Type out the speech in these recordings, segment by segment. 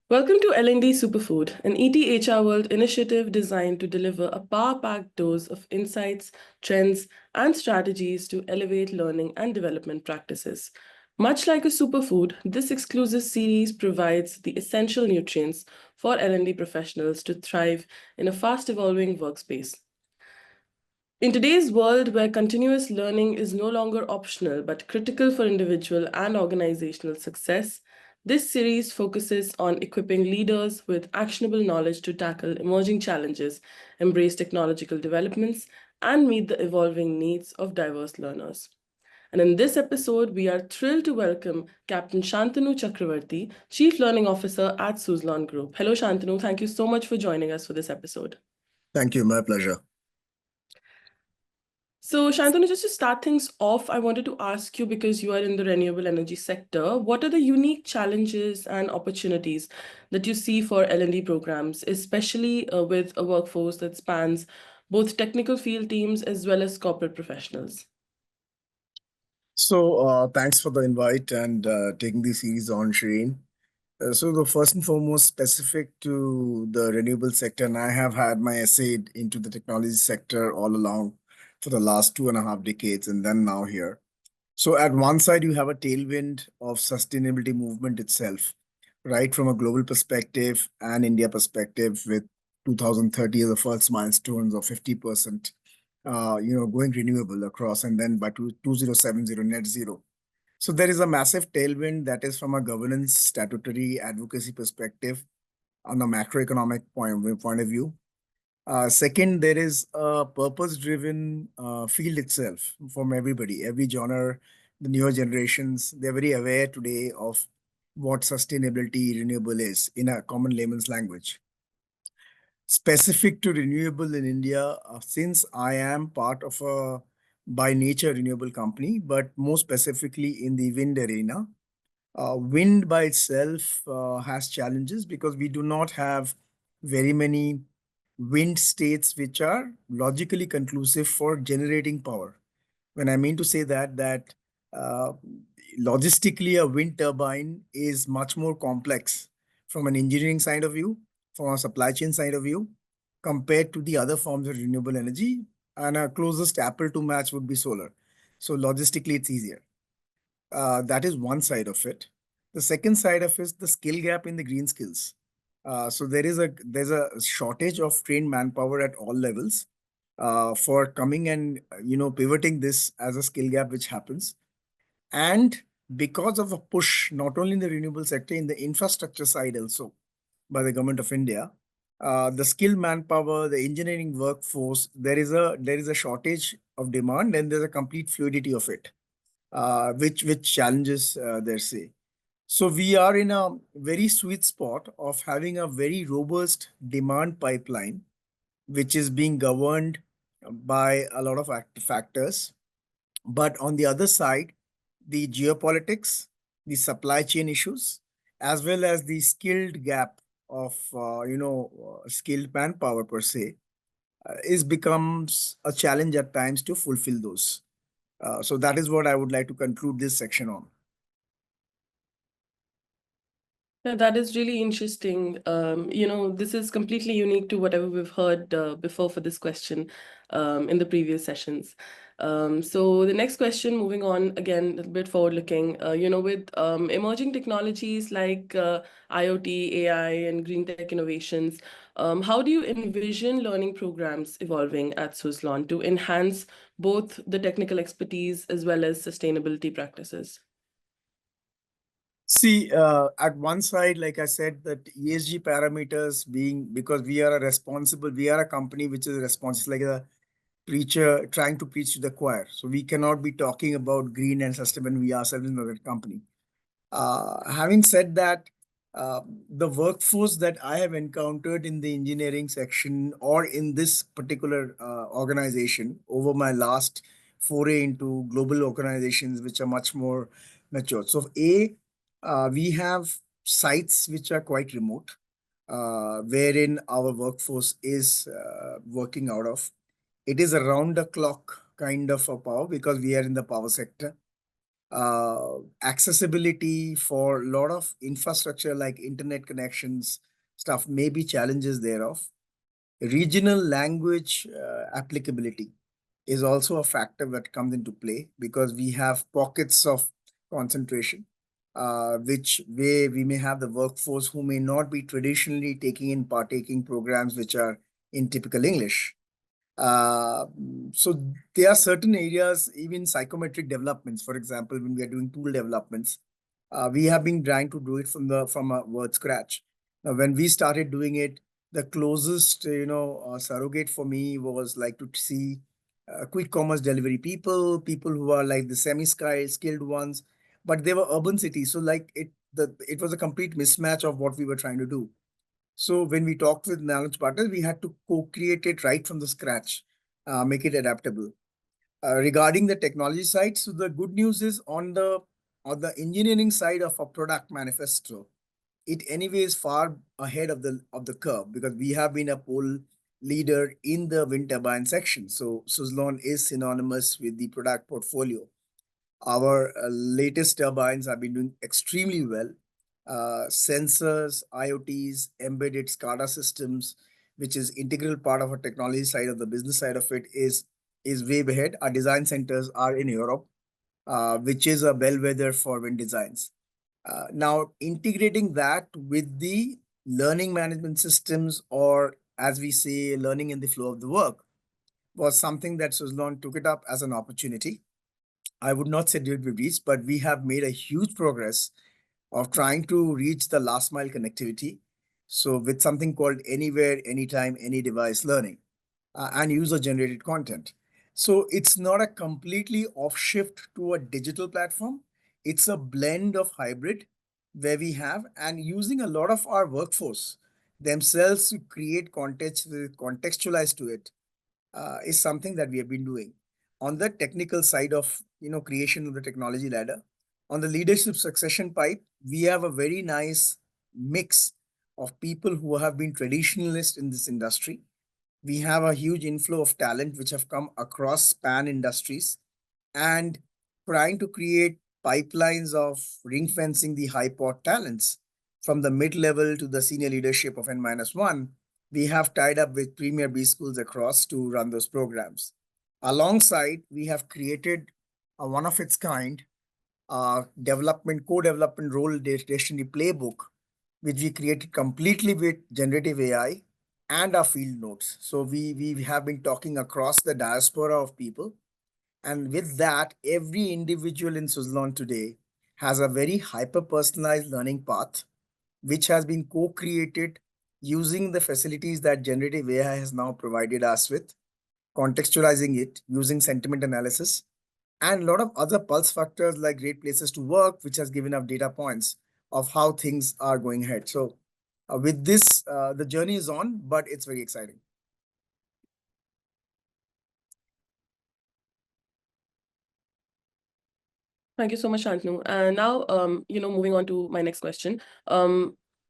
Welcome to L&D Superfood, an ETHR World initiative designed to deliver a power-packed dose of insights, trends, and strategies to elevate learning and development practices. Much like a superfood, this exclusive series provides the essential nutrients for L&D professionals to thrive in a fast-evolving workspace. In today's world where continuous learning is no longer optional but critical for individual and organizational success, this series focuses on equipping leaders with actionable knowledge to tackle emerging challenges, embrace technological developments, and meet the evolving needs of diverse learners. And in this episode, we are thrilled to welcome Captain Shantanu Chakravarthy, Chief Learning Officer at Suzlon Group. Hello, Shantanu. Thank you so much for joining us for this episode. Thank you. My pleasure. So, Shantanu, just to start things off, I wanted to ask you, because you are in the renewable energy sector, what are the unique challenges and opportunities that you see for L&D programs, especially with a workforce that spans both technical field teams as well as corporate professionals? So thanks for the invite and taking the series on, Shireen. So the first and foremost, specific to the renewable sector, and I have had my essay into the technology sector all along for the last 2.5 decades, and then now here. So at one side, you have a tailwind of sustainability movement itself, right? From a global perspective and India perspective, with 2030 as the first milestones of 50%, going renewable across, and then by 2070 net zero. So there is a massive tailwind that is from a governance, statutory advocacy perspective on a macroeconomic point of view. Second, there is a purpose-driven field itself from everybody, every genre, the newer generations. They're very aware today of what sustainability renewable is in a common layman's language. Specific to renewable in India, since I am part of a by nature renewable company, but more specifically in the wind arena, wind by itself has challenges because we do not have very many wind states which are logically conclusive for generating power. When I mean to say that uh, logistically a wind turbine is much more complex from an engineering side of view, from a supply chain side of view, compared to the other forms of renewable energy. And a closest apple to match would be solar. So logistically, it's easier. That is one side of it. The second side of it is the skill gap in the green skills. So there's a shortage of trained manpower at all levels for coming and pivoting this as a skill gap which happens. And because of a push, not only in the renewable sector, in the infrastructure side also by the government of India, the skilled manpower, the engineering workforce, there is a shortage of demand and there's a complete fluidity of it, which challenges their say. So we are in a very sweet spot of having a very robust demand pipeline, which is being governed by a lot of factors. But on the other side, the geopolitics, the supply chain issues, as well as the skilled gap of skilled manpower per se, is becomes a challenge at times to fulfill those. So that is what I would like to conclude this section on. Yeah, that is really interesting. This is completely unique to whatever we've heard before for this question in the previous sessions. So the next question, moving on again, a little bit forward-looking, with emerging technologies like IoT, AI, and green tech innovations, how do you envision learning programs evolving at Suzlon to enhance both the technical expertise as well as sustainability practices? See, at one side, like I said, that ESG parameters being because we are a company which is responsible, like a preacher trying to preach to the choir. So we cannot be talking about green and sustainable when we ourselves in a company. Having said that, the workforce that I have encountered in the engineering section or in this particular organization over my last foray into global organizations, which are much more mature. So, we have sites which are quite remote, wherein our workforce is working out of. It is around the clock kind of a power because we are in the power sector. accessibility for a lot of infrastructure like internet connections stuff may be challenges thereof. Regional language applicability is also a factor that comes into play because we have pockets of concentration, which way we may have the workforce who may not be traditionally taking in partaking programs which are in typical English. Uh, so there are certain areas, even psychometric developments. For example, when we are doing tool developments, we have been trying to do it from a word scratch. Now, when we started doing it, the closest surrogate for me was like to see quick commerce delivery people, people who are like the semi-skilled ones, but they were urban cities. So like it was a complete mismatch of what we were trying to do. So when we talked with knowledge partners, we had to co-create it right from the scratch, make it adaptable. Regarding the technology side, so the good news is on the engineering side of a product manifesto, it anyway is far ahead of the curve because we have been a pole leader in the wind turbine section. So Suzlon is synonymous with the product portfolio. Our latest turbines have been doing extremely well. Sensors, IoTs, embedded SCADA systems, which is integral part of our technology side of the business side of it, is way ahead. Our design centers are in Europe, which is a bellwether for wind designs. Now, integrating that with the learning management systems, or as we say, learning in the flow of the work, was something that Suzlon took it up as an opportunity. I would not say did we reach, but we have made a huge progress of trying to reach the last mile connectivity. So with something called anywhere, anytime, any device learning and user generated content. So it's not a completely off shift to a digital platform. It's a blend of hybrid where we have and using a lot of our workforce themselves to create context, contextualize to it is something that we have been doing. On the technical side of creation of the technology ladder, on the leadership succession pipe, we have a very nice mix of people who have been traditionalists in this industry. We have a huge inflow of talent which have come across span industries and trying to create pipelines of ring fencing the high pot talents from the mid level to the senior leadership of N-1. We have tied up with premier B schools across to run those programs. Alongside, we have created a one of its kind co-development role destiny playbook, which we created completely with generative AI and our field notes. So we have been talking across the diaspora of people, and with that, every individual in Suzlon today has a very hyper personalized learning path, which has been co created using the facilities that generative AI has now provided us with, contextualizing it using sentiment analysis, and a lot of other pulse factors like great places to work, which has given us data points of how things are going ahead. So, with this, the journey is on, but it's very exciting. Thank you so much, Shantanu. And now, moving on to my next question.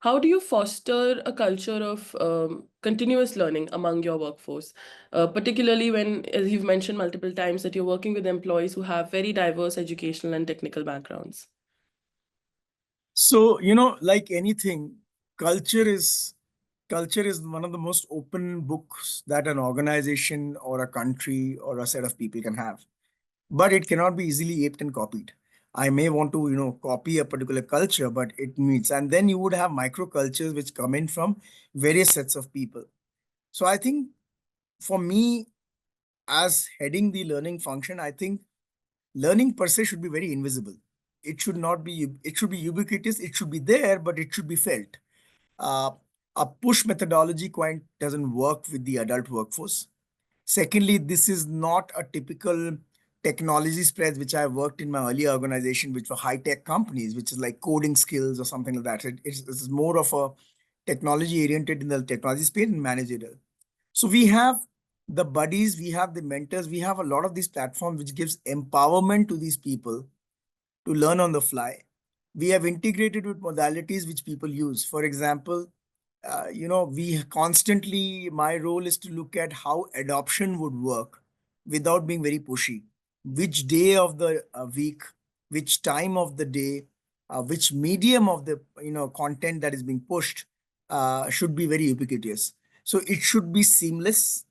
How do you foster a culture of continuous learning among your workforce, particularly when, as you've mentioned multiple times, that you're working with employees who have very diverse educational and technical backgrounds? So, like anything, culture is culture is one of the most open books that an organization or a country or a set of people can have, but it cannot be easily aped and copied. I may want to, copy a particular culture, but it needs, and then you would have micro cultures which come in from various sets of people. So I think for me, as heading the learning function, I think learning per se should be very invisible. It should not be, it should be ubiquitous, it should be there, but it should be felt. Uh, a push methodology quite doesn't work with the adult workforce. Secondly, this is not a typical technology spreads which I worked in my earlier organization, which were high tech companies, which is like coding skills or something like that. It's more of a technology oriented in the technology space and managerial. So we have the buddies, we have the mentors, we have a lot of these platforms which gives empowerment to these people to learn on the fly. We have integrated with modalities which people use. For example, we constantly, my role is to look at how adoption would work without being very pushy. Which day of the week which time of the day, which medium of the content that is being pushed should be very ubiquitous. So it should be seamless,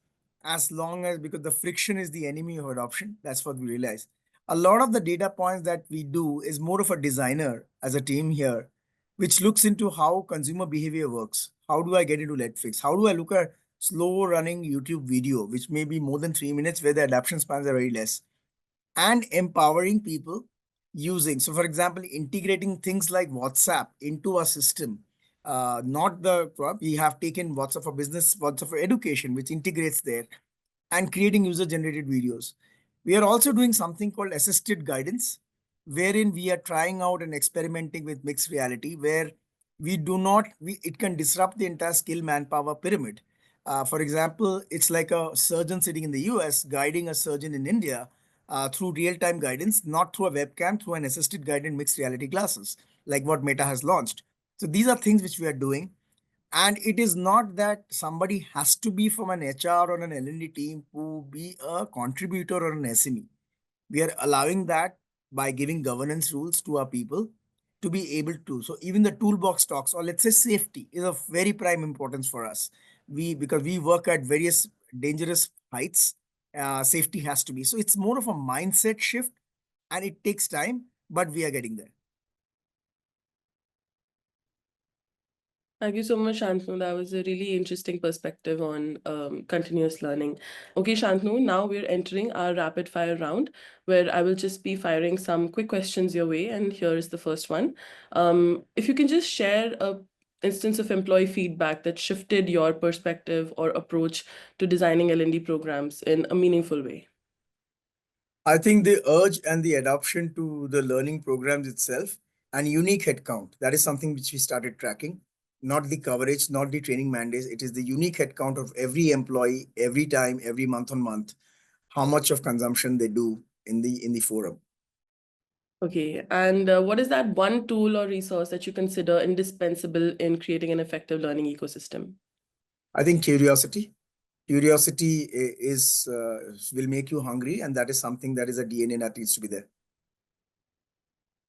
as long as, because the friction is the enemy of adoption. That's what we realize. A lot of the data points that we do is more of a designer as a team here, which looks into how consumer behavior works. How do I get into Netflix? How do I look at slow running YouTube video, which may be more than 3 minutes, where the adaptation spans are very less, and empowering people using. So, for example, integrating things like WhatsApp into our system. Not the we have taken WhatsApp for business, WhatsApp for education, which integrates there, and creating user generated videos. We are also doing something called assisted guidance, wherein we are trying out and experimenting with mixed reality, where we do not, it can disrupt the entire skill manpower pyramid. For example, it's like a surgeon sitting in the US guiding a surgeon in India through real time guidance, not through a webcam, through an assisted guided mixed reality glasses, like what Meta has launched. So these are things which we are doing. And it is not that somebody has to be from an HR or an L&D team to be a contributor or an SME. We are allowing that by giving governance rules to our people to be able to. So even the toolbox talks, or let's say safety, is of very prime importance for us. Because we work at various dangerous heights, safety has to be. So it's more of a mindset shift, and it takes time, but we are getting there. Thank you so much, Shantanu. That was a really interesting perspective on continuous learning. Okay, Shantanu, now we're entering our rapid fire round where I will just be firing some quick questions your way. And here is the first one. If you can just share a instance of employee feedback that shifted your perspective or approach to designing L&D programs in a meaningful way. I think the urge and the adoption to the learning programs itself, and unique headcount. That is something which we started tracking. Not the coverage, not the training mandates. It is the unique headcount of every employee, every time, every month on month, how much of consumption they do in the forum. Okay, and what is that one tool or resource that you consider indispensable in creating an effective learning ecosystem? I think curiosity. Curiosity is will make you hungry, and that is something that is a DNA that needs to be there.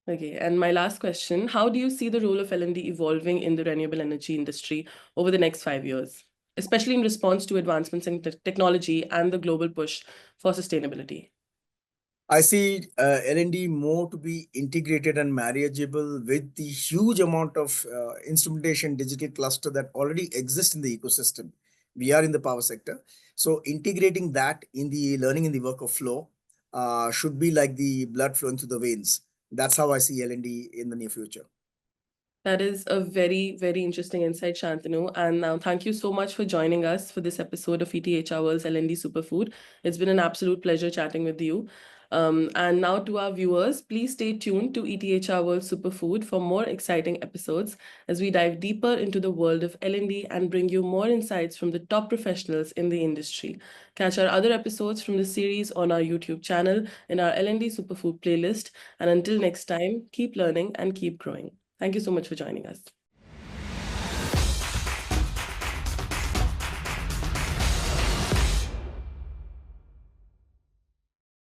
Okay, and my last question, how do you see the role of L&D evolving in the renewable energy industry over the next 5 years, especially in response to advancements in technology and the global push for sustainability? I see L&D more to be integrated and marriageable with the huge amount of instrumentation digital cluster that already exists in the ecosystem. We are in the power sector. So integrating that in the learning in the work of flow should be like the blood flowing through the veins. That's how I see L&D in the near future. That is a very, very interesting insight, Shantanu. And now thank you so much for joining us for this episode of ETHR World's L&D Superfood. It's been an absolute pleasure chatting with you. And now to our viewers, please stay tuned to ETHR World Superfood for more exciting episodes as we dive deeper into the world of L&D and bring you more insights from the top professionals in the industry. Catch our other episodes from the series on our YouTube channel in our L&D Superfood playlist. And until next time, keep learning and keep growing. Thank you so much for joining us.